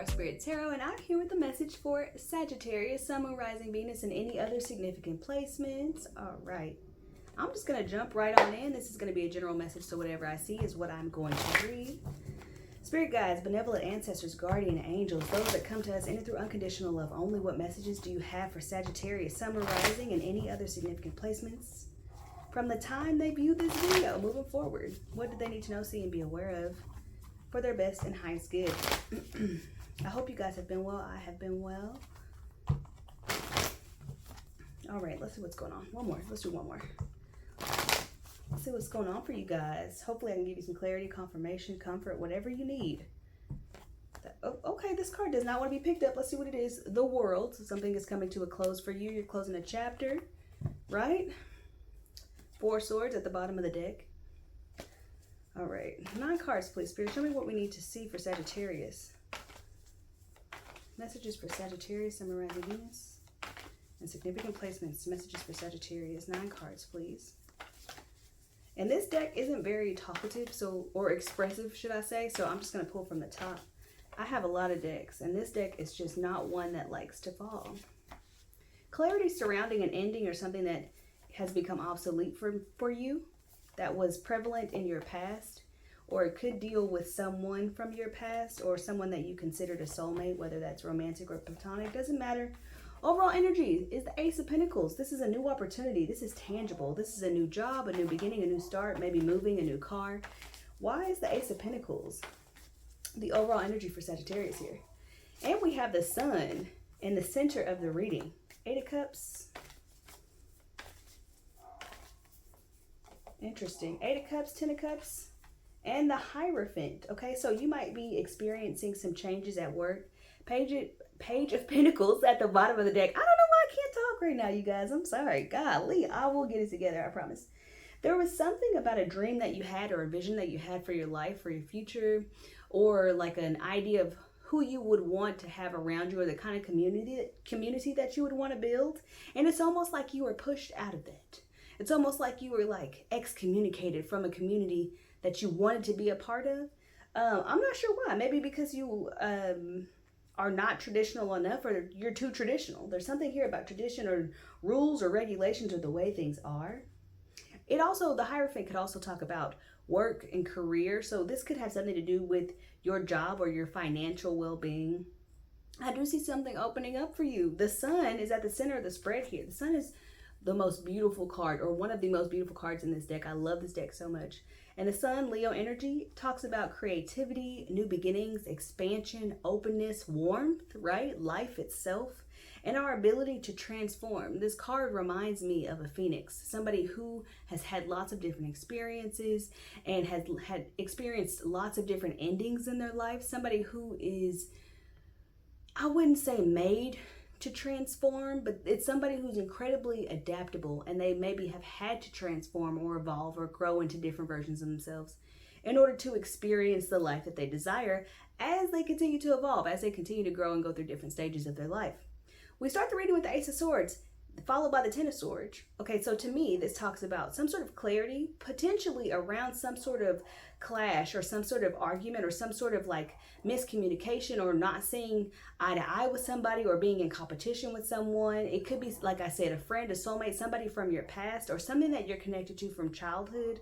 Star Spirit Tarot, and I'm here with a message for Sagittarius, Sun, Moon, Rising, Venus, and any other significant placements. All right, I'm just going to jump right on in. This is going to be a general message, so whatever I see is what I'm going to read. Spirit guides, benevolent ancestors, guardian angels, those that come to us in and through unconditional love only, what messages do you have for Sagittarius, Sun, Moon, Rising, and any other significant placements from the time they view this video moving forward? What do they need to know, see, and be aware of for their best and highest good? I hope you guys have been well. I have been well. All right, let's see what's going on. One more. Let's do one more. Let's see what's going on for you guys. Hopefully I can give you some clarity, confirmation, comfort, whatever you need. Oh, okay, this card does not want to be picked up. Let's see what it is. The World. So something is coming to a close for you. You're closing a chapter, right? 4 swords at the bottom of the deck. All right, 9 cards, please, Spirit. Show me what we need to see for Sagittarius. Messages for Sagittarius, Sun, Moon, Rising, Venus, and significant placements. Messages for Sagittarius. 9 cards, please. And this deck isn't very talkative, or expressive, should I say? So I'm just going to pull from the top. I have a lot of decks, and this deck is just not one that likes to fall. Clarity surrounding an ending or something that has become obsolete for you, that was prevalent in your past, or it could deal with someone from your past or someone that you considered a soulmate, whether that's romantic or platonic, doesn't matter. Overall energy is the Ace of Pentacles. This is a new opportunity. This is tangible. This is a new job, a new beginning, a new start, maybe moving, a new car. Why is the Ace of Pentacles the overall energy for Sagittarius here? And we have the Sun in the center of the reading. 8 of Cups. Interesting. 8 of Cups, 10 of Cups, and the Hierophant. Okay, so you might be experiencing some changes at work. Page of Pentacles at the bottom of the deck. I don't know why I can't talk right now, you guys. I'm sorry. Golly, I will get it together, I promise. There was something about a dream that you had or a vision that you had for your life, for your future, or like an idea of who you would want to have around you, or the kind of community that you would want to build. And it's almost like you were pushed out of that. It's almost like you were like excommunicated from a community that you wanted to be a part of. I'm not sure why. Maybe because you are not traditional enough, or you're too traditional. There's something here about tradition or rules or regulations or the way things are. It also, the Hierophant could also talk about work and career. So this could have something to do with your job or your financial well-being. I do see something opening up for you. The Sun is at the center of the spread here. The Sun is the most beautiful card, or one of the most beautiful cards in this deck. I love this deck so much. And the Sun, Leo energy, talks about creativity, new beginnings, expansion, openness, warmth, right? Life itself, and our ability to transform. This card reminds me of a phoenix, somebody who has had lots of different experiences and has had experienced lots of different endings in their life. Somebody who is, I wouldn't say made to transform, but it's somebody who's incredibly adaptable, and they maybe have had to transform or evolve or grow into different versions of themselves in order to experience the life that they desire as they continue to evolve, as they continue to grow and go through different stages of their life. We start the reading with the Ace of Swords, followed by the 10 of Swords. Okay, so to me, this talks about some sort of clarity, potentially around some sort of clash or some sort of argument or some sort of like miscommunication, or not seeing eye to eye with somebody, or being in competition with someone. It could be, like I said, a friend, a soulmate, somebody from your past, or something that you're connected to from childhood.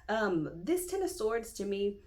This 10 of Swords to me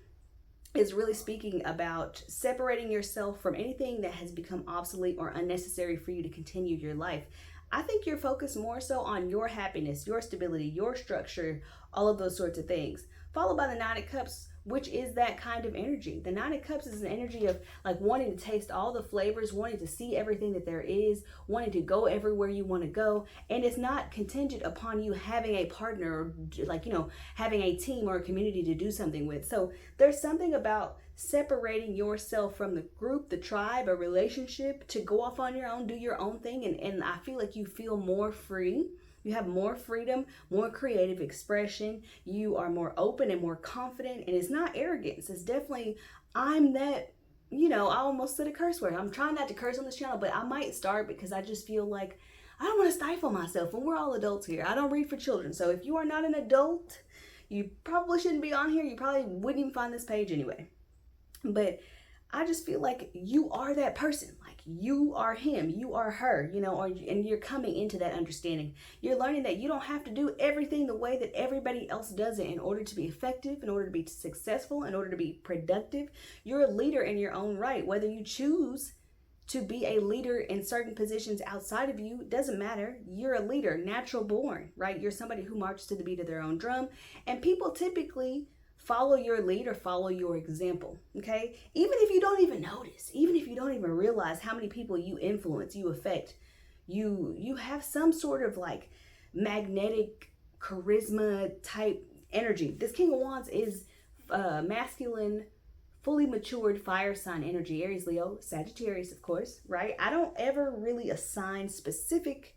is really speaking about separating yourself from anything that has become obsolete or unnecessary for you to continue your life. I think you're focused more so on your happiness, your stability, your structure, all of those sorts of things. Followed by the 9 of Cups, which is that kind of energy. The 9 of Cups is an energy of like wanting to taste all the flavors, wanting to see everything that there is, wanting to go everywhere you want to go. And it's not contingent upon you having a partner, or like, you know, having a team or a community to do something with. So there's something about separating yourself from the group, the tribe, a relationship, to go off on your own, do your own thing. And I feel like you feel more free. You have more freedom, more creative expression. You are more open and more confident. And it's not arrogance. It's definitely, I'm that, you know, I almost said a curse word. I'm trying not to curse on this channel, but I might start because I just feel like I don't want to stifle myself. And we're all adults here. I don't read for children. So if you are not an adult, you probably shouldn't be on here. You probably wouldn't even find this page anyway. But I just feel like you are that person. Like you are him, you are her, you know, and you're coming into that understanding. You're learning that you don't have to do everything the way that everybody else does it in order to be effective, in order to be successful, in order to be productive. You're a leader in your own right. Whether you choose to be a leader in certain positions outside of you, doesn't matter. You're a leader, natural born, right? You're somebody who marches to the beat of their own drum, and people typically follow your lead or follow your example, okay? Even if you don't even notice, even if you don't even realize how many people you influence, you affect, you have some sort of like magnetic charisma type energy. This King of Wands is masculine, fully matured fire sign energy, Aries, Leo, Sagittarius, of course, right? I don't ever really assign specific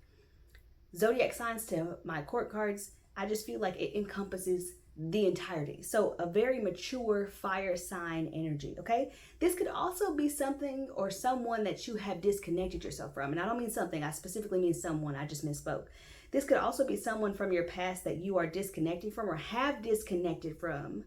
zodiac signs to my court cards. I just feel like it encompasses the entirety. So a very mature fire sign energy, okay? This could also be something or someone that you have disconnected yourself from. And I don't mean something, I specifically mean someone. I just misspoke. This could also be someone from your past that you are disconnecting from or have disconnected from,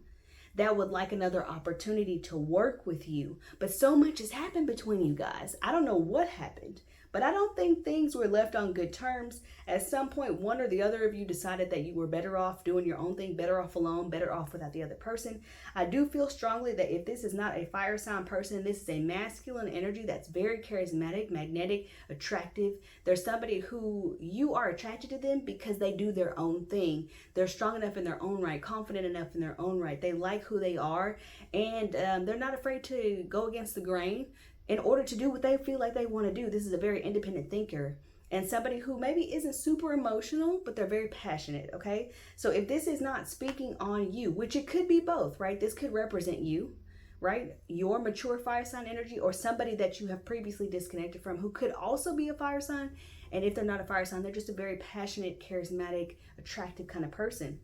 that would like another opportunity to work with you. But so much has happened between you guys. I don't know what happened, but I don't think things were left on good terms. At some point, one or the other of you decided that you were better off doing your own thing, better off alone, better off without the other person. I do feel strongly that if this is not a fire sign person, this is a masculine energy that's very charismatic, magnetic, attractive. There's somebody who you are attracted to them because they do their own thing. They're strong enough in their own right, confident enough in their own right. They like who they are, and they're not afraid to go against the grain in order to do what they feel like they want to do. This is a very independent thinker and somebody who maybe isn't super emotional, but they're very passionate, okay? So if this is not speaking on you, which it could be both, right? This could represent you, right? Your mature fire sign energy, or somebody that you have previously disconnected from who could also be a fire sign. And if they're not a fire sign, they're just a very passionate, charismatic, attractive kind of person.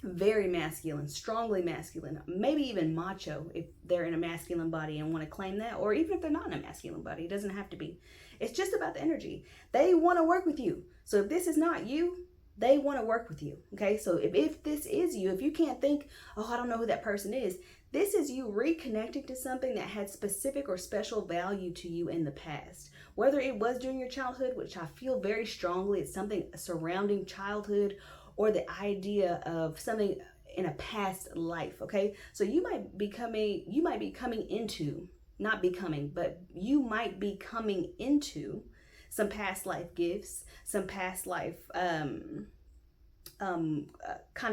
Very masculine, strongly masculine, maybe even macho if they're in a masculine body and want to claim that, or even if they're not in a masculine body. It doesn't have to be. It's just about the energy. They want to work with you. So if this is not you, they want to work with you, okay? So if this is you, if you can't think, oh, I don't know who that person is, this is you reconnecting to something that had specific or special value to you in the past. Whether it was during your childhood, which I feel very strongly it's something surrounding childhood, or the idea of something in a past life, okay? So you might be coming into, not becoming, but you might be coming into some past life gifts, some past life kind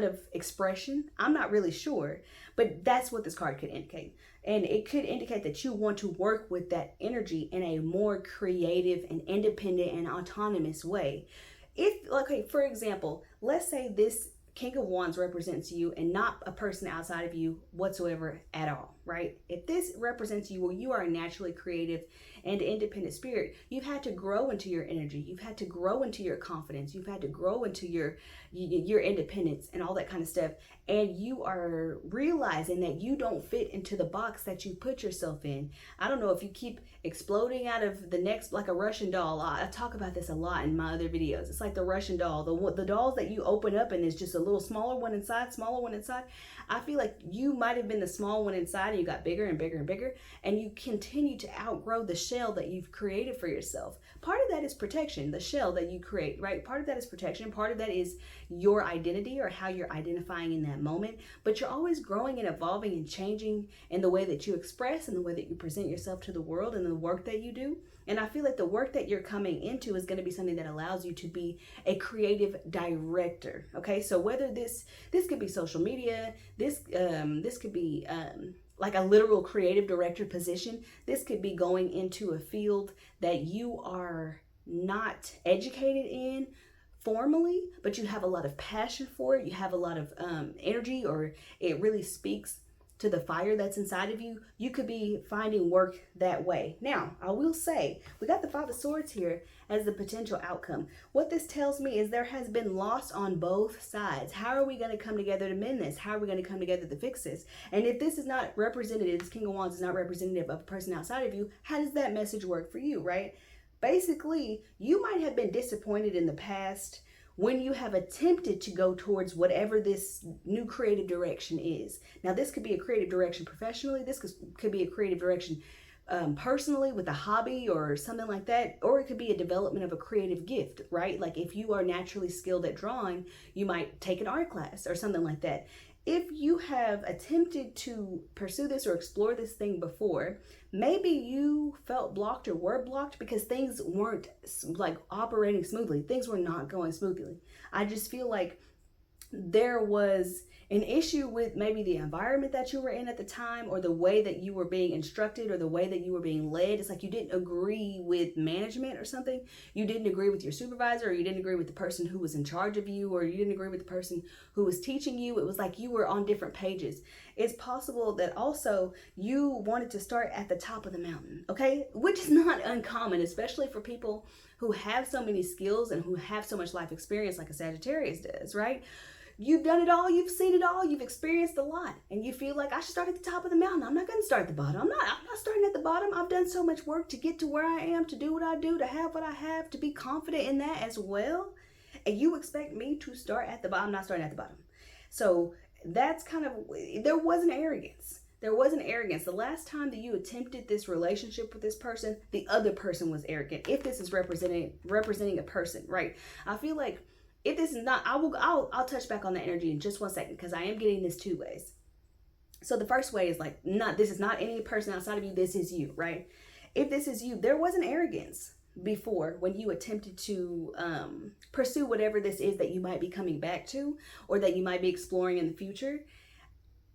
of expression. I'm not really sure, but that's what this card could indicate. And it could indicate that you want to work with that energy in a more creative and independent and autonomous way. If, okay, for example, let's say this King of Wands represents you and not a person outside of you whatsoever at all, right? If this represents you, well, you are a naturally creative and independent spirit. You've had to grow into your energy. You've had to grow into your confidence. You've had to grow into your independence and all that kind of stuff. And you are realizing that you don't fit into the box that you put yourself in. I don't know if you keep exploding out of the next, like a Russian doll. I talk about this a lot in my other videos. It's like the Russian doll. The dolls that you open up and there's just a little smaller one inside. I feel like you might have been the small one inside and you got bigger and bigger and bigger, and you continue to outgrow the shell that you've created for yourself. Part of that is protection, the shell that you create, right? Part of that is protection. Part of that is your identity or how you're identifying in that moment. But you're always growing and evolving and changing in the way that you express and the way that you present yourself to the world and the work that you do. And I feel like the work that you're coming into is going to be something that allows you to be a creative director. Okay, so whether this could be social media, this could be like a literal creative director position. This could be going into a field that you are not educated in formally, but you have a lot of passion for it. You have a lot of energy, or it really speaks to the fire that's inside of you. You could be finding work that way. Now, I will say, we got the Five of Swords here as the potential outcome. What this tells me is there has been loss on both sides. How are we going to come together to mend this? How are we going to come together to fix this? And if this is not representative, this King of Wands is not representative of a person outside of you, how does that message work for you, right? Basically, you might have been disappointed in the past when you have attempted to go towards whatever this new creative direction is. Now, this could be a creative direction professionally. This could be a creative direction personally with a hobby or something like that, or it could be a development of a creative gift, right? Like if you are naturally skilled at drawing, you might take an art class or something like that. If you have attempted to pursue this or explore this thing before, maybe you felt blocked or were blocked because things weren't like operating smoothly. Things were not going smoothly. I just feel like there was an issue with maybe the environment that you were in at the time, or the way that you were being instructed, or the way that you were being led. It's like you didn't agree with management or something. You didn't agree with your supervisor, or you didn't agree with the person who was in charge of you, or you didn't agree with the person who was teaching you. It was like you were on different pages. It's possible that also you wanted to start at the top of the mountain, okay? Which is not uncommon, especially for people who have so many skills and who have so much life experience like a Sagittarius does, right? You've done it all, you've seen it all, you've experienced a lot, and you feel like I should start at the top of the mountain. I'm not going to start at the bottom. I'm not starting at the bottom. I've done so much work to get to where I am, to do what I do, to have what I have, to be confident in that as well. And you expect me to start at the bottom? I'm not starting at the bottom. So that's kind of, there was an arrogance. There was an arrogance. The last time that you attempted this relationship with this person, the other person was arrogant. If this is representing a person, right? I feel like if this is not, I'll touch back on the energy in just 1 second, because I am getting this 2 ways. So the first way is like, this is not any person outside of you, this is you, right? If this is you, there was an arrogance before when you attempted to pursue whatever this is that you might be coming back to, or that you might be exploring in the future.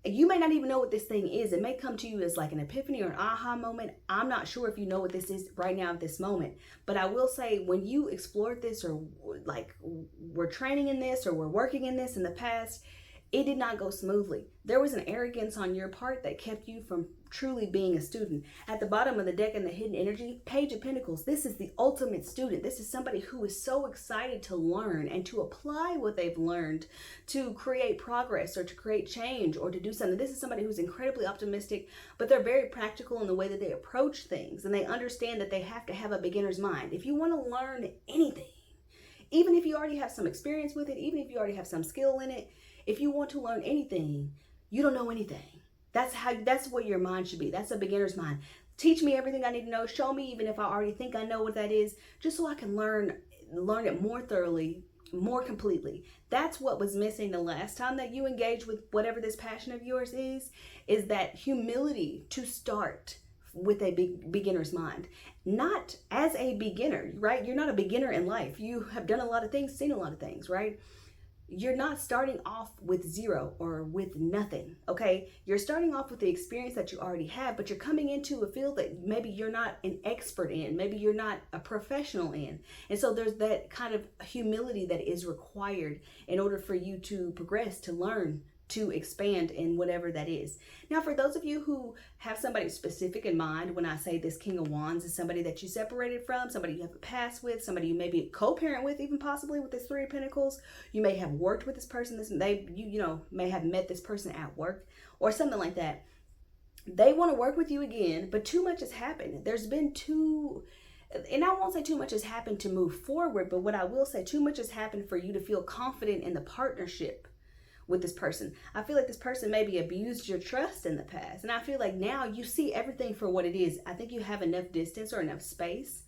You may not even know what this thing is. It may come to you as like an epiphany or an aha moment. I'm not sure if you know what this is right now at this moment. But I will say, when you explored this, or like we're training in this, or we're working in this in the past, it did not go smoothly. There was an arrogance on your part that kept you from truly being a student. At the bottom of the deck in the hidden energy, Page of Pentacles, this is the ultimate student. This is somebody who is so excited to learn and to apply what they've learned to create progress, or to create change, or to do something. This is somebody who's incredibly optimistic, but they're very practical in the way that they approach things, and they understand that they have to have a beginner's mind. If you want to learn anything, even if you already have some experience with it, even if you already have some skill in it, if you want to learn anything, you don't know anything. That's what your mind should be. That's a beginner's mind. Teach me everything I need to know. Show me, even if I already think I know what that is, just so I can learn it more thoroughly, more completely. That's what was missing the last time that you engage with whatever this passion of yours is that humility to start with a beginner's mind. Not as a beginner, right? You're not a beginner in life. You have done a lot of things, seen a lot of things, right? You're not starting off with zero or with nothing, okay? You're starting off with the experience that you already have, but you're coming into a field that maybe you're not an expert in, maybe you're not a professional in. And so there's that kind of humility that is required in order for you to progress, to learn, to expand in whatever that is. Now, for those of you who have somebody specific in mind, when I say this King of Wands is somebody that you separated from, somebody you have a past with, somebody you may be a co-parent with, even possibly with this Three of Pentacles. You may have worked with this person. You may have met this person at work or something like that. They want to work with you again, but too much has happened. There's been and I won't say too much has happened to move forward, but what I will say, too much has happened for you to feel confident in the partnership with this person. I feel like this person maybe abused your trust in the past, and I feel like now you see everything for what it is. I think you have enough distance or enough space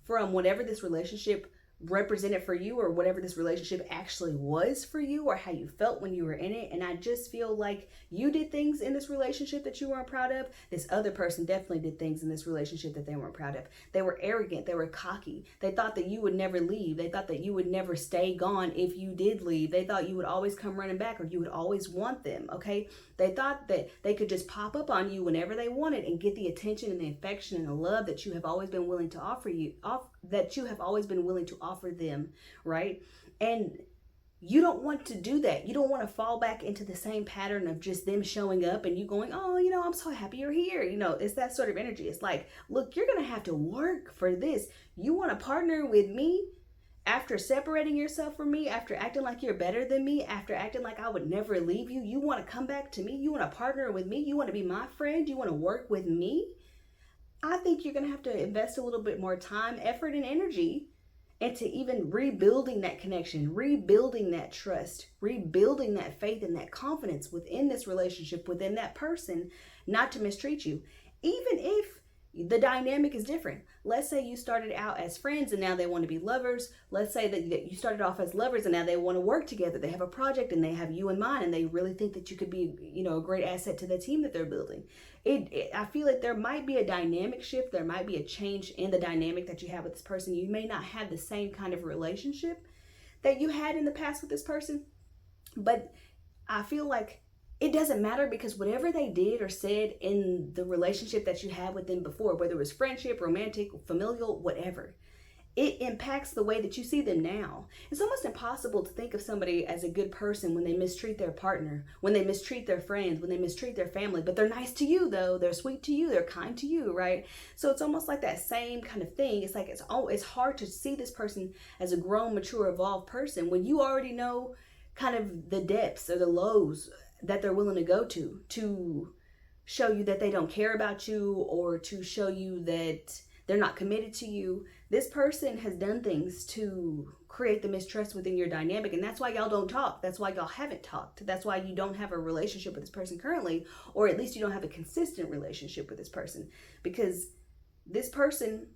from whatever this relationship represented for you, or whatever this relationship actually was for you, or how you felt when you were in it. And I just feel like you did things in this relationship that you weren't proud of. This other person definitely did things in this relationship that they weren't proud of. They were arrogant, they were cocky, they thought that you would never leave, they thought that you would never stay gone if you did leave, they thought you would always come running back, or you would always want them, okay? They thought that they could just pop up on you whenever they wanted and get the attention and the affection and the love that you have always been willing to offer them, right? And you don't want to do that. You don't want to fall back into the same pattern of just them showing up and you going, oh, I'm so happy you're here. It's that sort of energy. It's like, look, you're going to have to work for this. You want to partner with me after separating yourself from me, after acting like you're better than me, after acting like I would never leave you. You want to come back to me. You want to partner with me. You want to be my friend. You want to work with me. I think you're going to have to invest a little bit more time, effort, and energy into even rebuilding that connection, rebuilding that trust, rebuilding that faith and that confidence within this relationship, within that person, not to mistreat you. Even if the dynamic is different. Let's say you started out as friends and now they want to be lovers. Let's say that you started off as lovers and now they want to work together. They have a project and they have you in mind and they really think that you could be, a great asset to the team that they're building. I feel like there might be a dynamic shift. There might be a change in the dynamic that you have with this person. You may not have the same kind of relationship that you had in the past with this person, but I feel like it doesn't matter, because whatever they did or said in the relationship that you had with them before, whether it was friendship, romantic, familial, whatever, it impacts the way that you see them now. It's almost impossible to think of somebody as a good person when they mistreat their partner, when they mistreat their friends, when they mistreat their family, but they're nice to you though, they're sweet to you, they're kind to you, right? So it's almost like that same kind of thing. It's like it's hard to see this person as a grown, mature, evolved person when you already know kind of the depths or the lows that they're willing to go to show you that they don't care about you, or to show you that they're not committed to you. This person has done things to create the mistrust within your dynamic, and that's why y'all don't talk. That's why y'all haven't talked. That's why you don't have a relationship with this person currently, or at least you don't have a consistent relationship with this person, because this person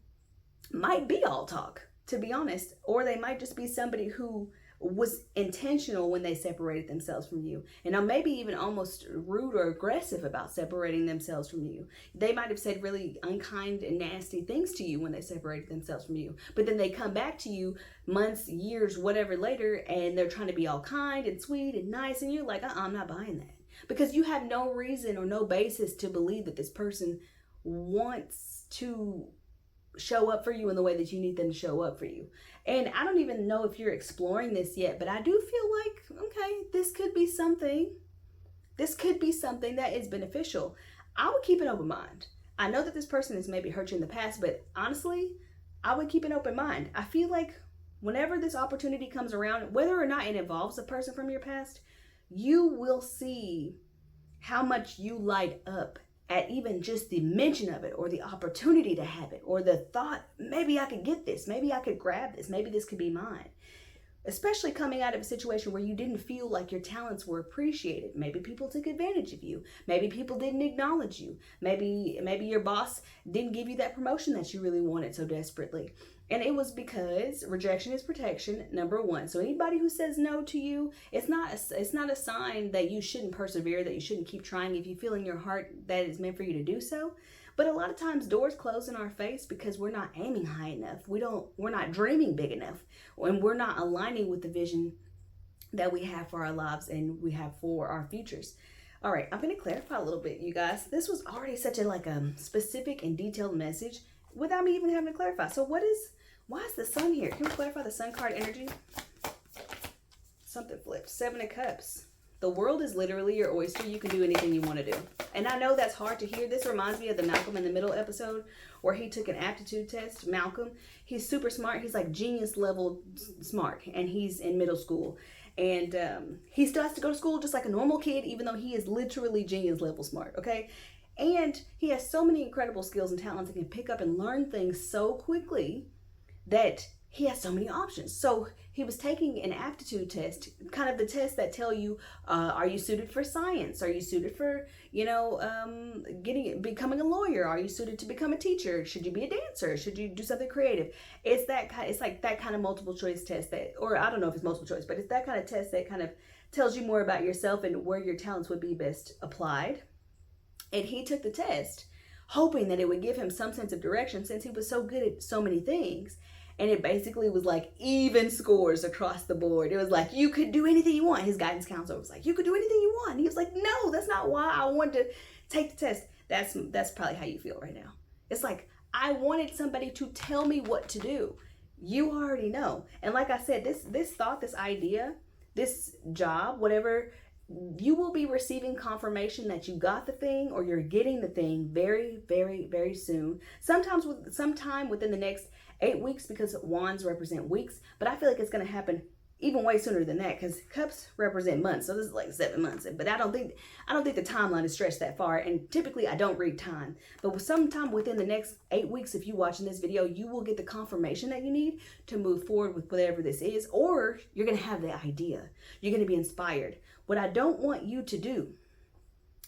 might be all talk, to be honest, or they might just be somebody who was intentional when they separated themselves from you, and now maybe even almost rude or aggressive about separating themselves from you. They might have said really unkind and nasty things to you when they separated themselves from you, but then they come back to you months, years, whatever later, and they're trying to be all kind and sweet and nice, and you're like, I'm not buying that, because you have no reason or no basis to believe that this person wants to show up for you in the way that you need them to show up for you. And I don't even know if you're exploring this yet, but I do feel like, okay, this could be something. This could be something that is beneficial. I would keep an open mind. I know that this person has maybe hurt you in the past, but honestly, I would keep an open mind. I feel like whenever this opportunity comes around, whether or not it involves a person from your past, you will see how much you light up at even just the mention of it, or the opportunity to have it, or the thought, maybe I could get this, maybe I could grab this, maybe this could be mine. Especially coming out of a situation where you didn't feel like your talents were appreciated. Maybe people took advantage of you. Maybe people didn't acknowledge you. Maybe your boss didn't give you that promotion that you really wanted so desperately. And it was because rejection is protection, number one. So anybody who says no to you, it's not a sign that you shouldn't persevere, that you shouldn't keep trying if you feel in your heart that it's meant for you to do so. But a lot of times doors close in our face because we're not aiming high enough. We're not dreaming big enough, and we're not aligning with the vision that we have for our lives and we have for our futures. All right, I'm going to clarify a little bit, you guys. This was already such a specific and detailed message without me even having to clarify. So why is the sun here? Can we clarify the sun card energy? Something flipped. 7 of Cups. The world is literally your oyster. You can do anything you want to do. And I know that's hard to hear. This reminds me of the Malcolm in the Middle episode where he took an aptitude test. Malcolm, he's super smart. He's like genius level smart. And he's in middle school. And he still has to go to school just like a normal kid, even though he is literally genius level smart, okay? And he has so many incredible skills and talents and can pick up and learn things so quickly that he has so many options. So he was taking an aptitude test, kind of the test that tell you, are you suited for science? Are you suited for, becoming a lawyer? Are you suited to become a teacher? Should you be a dancer? Should you do something creative? It's like that kind of multiple choice test that, or I don't know if it's multiple choice, but it's that kind of test that kind of tells you more about yourself and where your talents would be best applied. And he took the test hoping that it would give him some sense of direction since he was so good at so many things. And it basically was like even scores across the board. It was like, you could do anything you want. His guidance counselor was like, you could do anything you want. And he was like, no, that's not why I wanted to take the test. That's probably how you feel right now. It's like, I wanted somebody to tell me what to do. You already know. And like I said, this thought, this idea, this job, whatever, you will be receiving confirmation that you got the thing or you're getting the thing very, very, very soon. Sometime within the next 8 weeks, because wands represent weeks, but I feel like it's going to happen even way sooner than that because cups represent months. So this is like 7 months, but I don't think the timeline is stretched that far. And typically I don't read time, but sometime within the next 8 weeks, if you're watching this video, you will get the confirmation that you need to move forward with whatever this is, or you're going to have the idea. You're going to be inspired. What I don't want you to do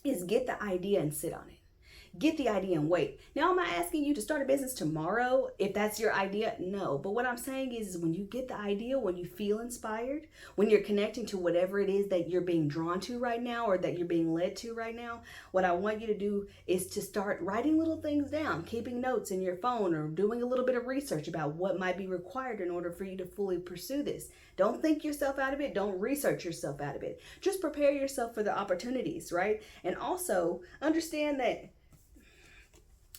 is get the idea and sit on it. get the idea and wait. Now, am I asking you to start a business tomorrow if that's your idea? No. But what I'm saying is when you get the idea, when you feel inspired, when you're connecting to whatever it is that you're being drawn to right now or that you're being led to right now, what I want you to do is to start writing little things down, keeping notes in your phone, or doing a little bit of research about what might be required in order for you to fully pursue this. Don't think yourself out of it. Don't research yourself out of it. Just prepare yourself for the opportunities, right? And also understand that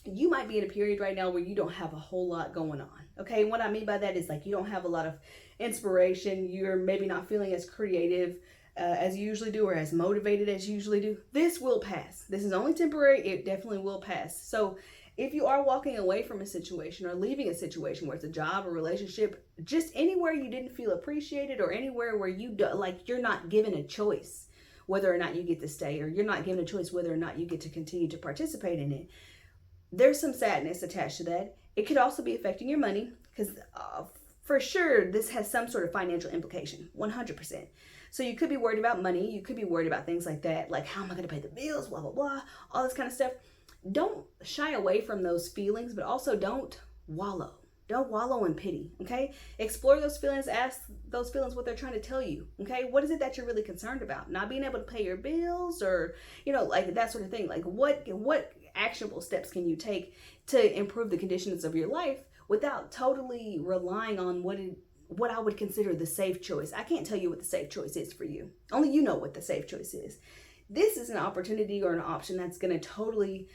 you might be in a period right now where you don't have a whole lot going on. Okay, what I mean by that is like you don't have a lot of inspiration. You're maybe not feeling as creative as you usually do, or as motivated as you usually do. This will pass. This is only temporary. It definitely will pass. So if you are walking away from a situation or leaving a situation, where it's a job or relationship, just anywhere you didn't feel appreciated, or anywhere where you do, like you're not given a choice whether or not you get to stay, or you're not given a choice whether or not you get to continue to participate in it, there's some sadness attached to that. It could also be affecting your money, because for sure this has some sort of financial implication, 100%. So you could be worried about money. You could be worried about things like that, like how am I going to pay the bills, blah, blah, blah, all this kind of stuff. Don't shy away from those feelings, but also don't wallow. Don't wallow in pity, okay? Explore those feelings. Ask those feelings what they're trying to tell you, okay? What is it that you're really concerned about? Not being able to pay your bills, or, you know, like that sort of thing. Like what actionable steps can you take to improve the conditions of your life without totally relying on what I would consider the safe choice? I can't tell you what the safe choice is for you. Only you know what the safe choice is. This is an opportunity or an option that's going to totally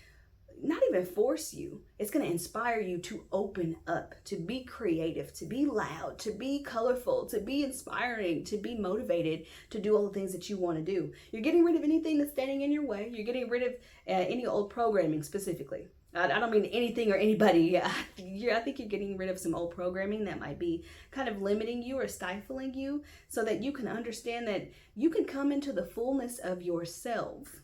not even force you. It's going to inspire you to open up, to be creative, to be loud, to be colorful, to be inspiring, to be motivated, to do all the things that you want to do. You're getting rid of anything that's standing in your way. You're getting rid of any old programming specifically. I don't mean anything or anybody. I think you're getting rid of some old programming that might be kind of limiting you or stifling you, so that you can understand that you can come into the fullness of yourself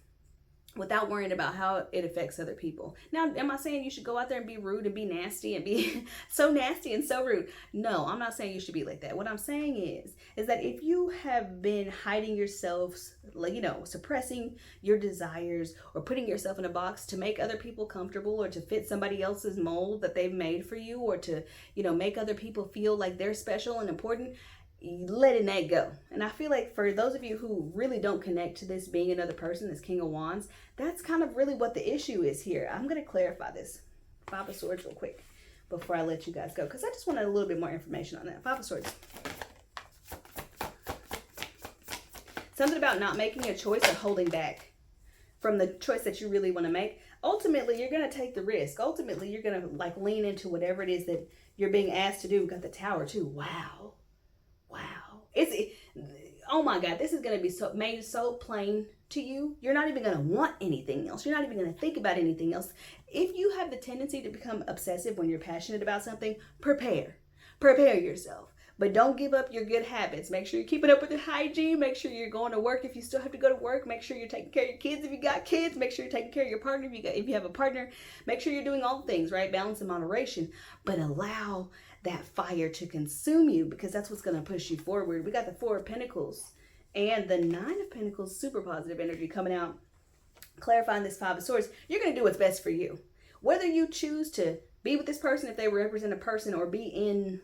without worrying about how it affects other people. Now, am I saying you should go out there and be rude and be nasty and be so nasty and so rude? No, I'm not saying you should be like that. What I'm saying is that if you have been hiding yourselves, like, you know, suppressing your desires or putting yourself in a box to make other people comfortable, or to fit somebody else's mold that they've made for you, or to, you know, make other people feel like they're special and important, letting that go. And I feel like for those of you who really don't connect to this being another person, this King of Wands, that's kind of really what the issue is here. I'm going to clarify this Five of Swords real quick before I let you guys go, because I just wanted a little bit more information on that. Five of Swords. Something about not making a choice or holding back from the choice that you really want to make. Ultimately, you're going to take the risk. Ultimately, you're going to like lean into whatever it is that you're being asked to do. We've got the Tower too. Wow. Oh my God, this is going to be made so plain to you. You're not even going to want anything else. You're not even going to think about anything else. If you have the tendency to become obsessive when you're passionate about something, prepare yourself. But don't give up your good habits. Make sure you're keeping up with your hygiene. Make sure you're going to work if you still have to go to work. Make sure you're taking care of your kids if you got kids. Make sure you're taking care of your partner if you have a partner. Make sure you're doing all the things, right? Balance and moderation. But allow that fire to consume you, because that's what's going to push you forward. We got the Four of Pentacles and the Nine of Pentacles, super positive energy coming out, clarifying this Five of Swords. You're going to do what's best for you. Whether you choose to be with this person if they represent a person, or be in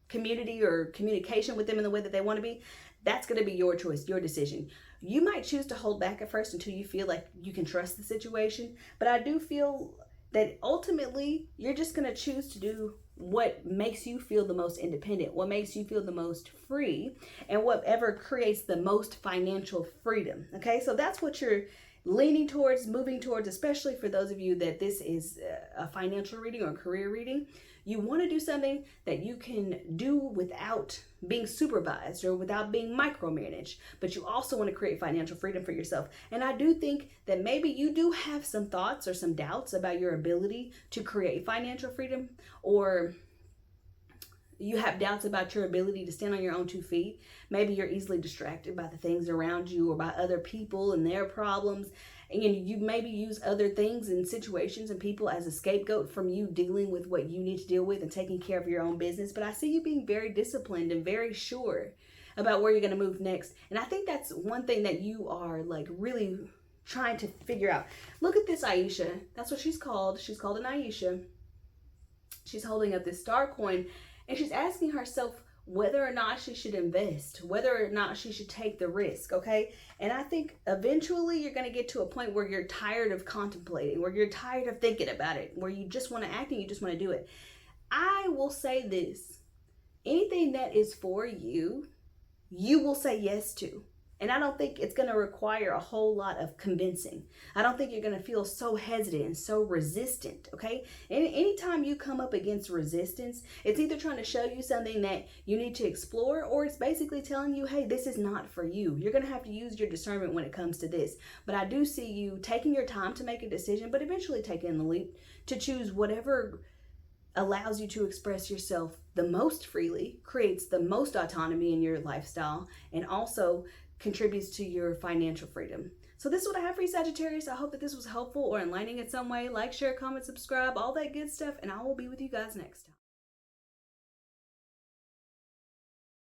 community or communication with them in the way that they want to be, that's going to be your choice, your decision. You might choose to hold back at first until you feel like you can trust the situation, but I do feel that ultimately you're just going to choose to do what makes you feel the most independent, what makes you feel the most free, and whatever creates the most financial freedom. Okay, so that's what you're leaning towards, moving towards, especially for those of you that this is a financial reading or career reading. You want to do something that you can do without being supervised or without being micromanaged, but you also want to create financial freedom for yourself. And I do think that maybe you do have some thoughts or some doubts about your ability to create financial freedom, or you have doubts about your ability to stand on your own 2 feet. Maybe you're easily distracted by the things around you or by other people and their problems. And you maybe use other things and situations and people as a scapegoat from you dealing with what you need to deal with and taking care of your own business. But I see you being very disciplined and very sure about where you're going to move next. And I think that's one thing that you are like really trying to figure out. Look at this Aisha. That's what she's called. She's called an Aisha. She's holding up this star coin, and she's asking herself whether or not she should invest, whether or not she should take the risk, okay? And I think eventually you're going to get to a point where you're tired of contemplating, where you're tired of thinking about it, where you just want to act and you just want to do it. I will say this. Anything that is for you, you will say yes to. And I don't think it's going to require a whole lot of convincing. I don't think you're going to feel so hesitant and so resistant, okay? And anytime you come up against resistance, it's either trying to show you something that you need to explore, or it's basically telling you, hey, this is not for you. You're going to have to use your discernment when it comes to this. But I do see you taking your time to make a decision, but eventually taking the leap to choose whatever allows you to express yourself the most freely, creates the most autonomy in your lifestyle, and also contributes to your financial freedom. So this is what I have for you, Sagittarius. I hope that this was helpful or enlightening in some way. Like, share, comment, subscribe, all that good stuff, and I will be with you guys next time.